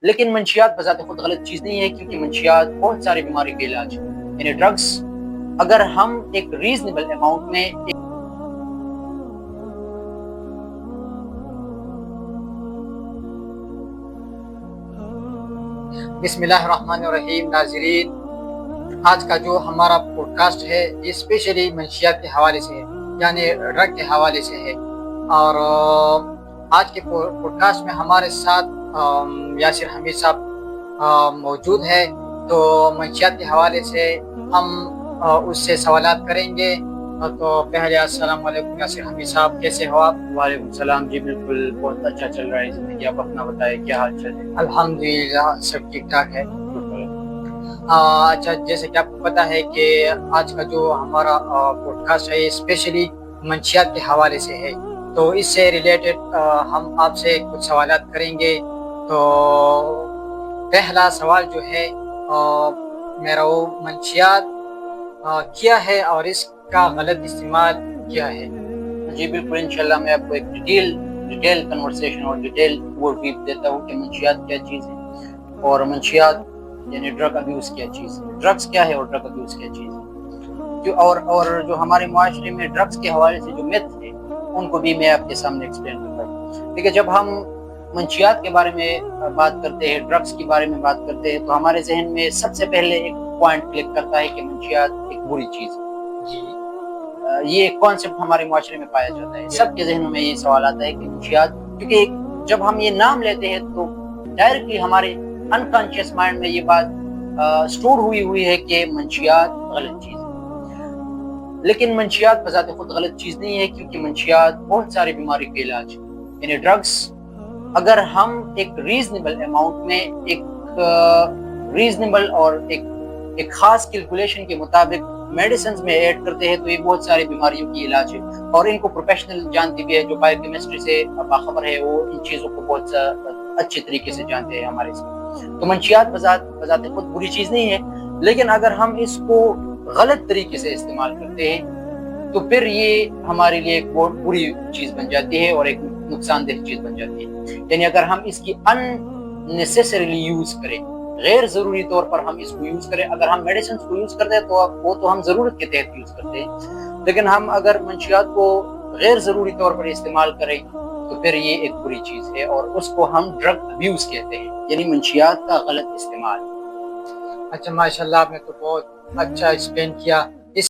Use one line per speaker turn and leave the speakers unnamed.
لیکن منشیات بذات خود غلط چیز نہیں ہے، کیونکہ منشیات بہت ساری بیماریوں کا علاج ہے. یعنی ڈرگس اگر ہم ایک ریزنیبل اماؤنٹ میں بسم اللہ الرحمن الرحیم. ناظرین، آج کا جو ہمارا پوڈ کاسٹ ہے یہ اسپیشلی منشیات کے حوالے سے ہے، یعنی ڈرگ کے حوالے سے ہے. اور آج کے پوڈ کاسٹ میں ہمارے ساتھ یاسر حمید صاحب موجود ہے. تو منشیات کے حوالے سے ہم اس سے سوالات کریں گے. تو پہلے السلام علیکم یاسر حمید صاحب، کیسے ہو آپ؟
وعلیکم السلام جی، بالکل بہت اچھا چل رہا ہے زندگی. آپ اپنا بتائیں، کیا حال چل ہے؟
الحمدللہ سب ٹھیک ٹھاک ہے. اچھا، جیسے کہ آپ کو پتا ہے کہ آج کا جو ہمارا پوڈ کاسٹ ہے اسپیشلی منشیات کے حوالے سے ہے. تو اس سے ریلیٹڈ ہم آپ سے کچھ سوالات کریں گے. تو پہلا سوال جو ہے میرا وہ منشیات کیا ہے اور اس کا غلط استعمال کیا ہے؟
جی بالکل، انشاءاللہ میں آپ کو ایک ڈیٹیل کنورسیشن اور ڈیٹیل اوور ویو دیتا ہوں کہ منشیات کیا چیز ہے اور منشیات یعنی ڈرگ ابیوز کیا چیز ہے، ڈرگس کیا ہے اور ڈرگ ابیوز کیا چیز ہے. اور جو ہمارے معاشرے میں ڈرگس کے حوالے سے جو میتھ ہے ان کو بھی میں آپ کے سامنے ایکسپلین کرتا ہوں. دیکھیے، جب ہم منشیات کے بارے میں بات کرتے ہیں، ڈرگس کے بارے میں بات کرتے ہیں، تو ہمارے ذہن میں سب سے پہلے ایک پوائنٹ کلک کرتا ہے کہ منشیات ایک بری چیز ہے. یہ ایک کانسیپٹ ہمارے معاشرے میں پایا جاتا ہے. سب کے ذہنوں میں یہ سوال آتا ہے کہ منشیات، کیونکہ جب ہم یہ نام لیتے ہیں تو ڈائریکٹلی ہمارے انکانشیس مائنڈ میں یہ بات سٹور ہوئی ہے کہ منشیات غلط چیز ہے. لیکن منشیات بذات خود غلط چیز نہیں ہے، کیونکہ منشیات بہت ساری بیماریوں کا علاج ہے. یعنی ڈرگس اگر ہم ایک ریزنیبل اماؤنٹ میں ایک ریزنیبل اور ایک خاص کیلکولیشن کے مطابق میڈیسنز میں ایڈ کرتے ہیں تو یہ بہت ساری بیماریوں کی علاج ہے. اور ان کو پروفیشنل جانتی بھی ہے، جو بایو کیمسٹری سے باخبر ہے وہ ان چیزوں کو بہت اچھے طریقے سے جانتے ہیں ہمارے سے. تو منشیات بذات خود بری چیز نہیں ہے، لیکن اگر ہم اس کو غلط طریقے سے استعمال کرتے ہیں تو پھر یہ ہمارے لیے ایک بہت بری چیز بن جاتی ہے اور ایک نقصان دہ چیز بن جاتی ہے. یعنی اگر ہم اس کی unnecessarily یوز کریں، غیر ضروری طور پر ہم اس کو یوز کریں، اگر ہم میڈیسنز کو یوز کرتے ہیں تو وہ تو ہم ضرورت کے تحت یوز کرتے ہیں، لیکن ہم اگر منشیات کو غیر ضروری طور پر استعمال کریں تو پھر یہ ایک بری چیز ہے اور اس کو ہم ڈرگ ابیوز کہتے ہیں، یعنی منشیات کا غلط استعمال.
اچھا، ماشاءاللہ آپ نے تو بہت اچھا ایکسپلین کیا.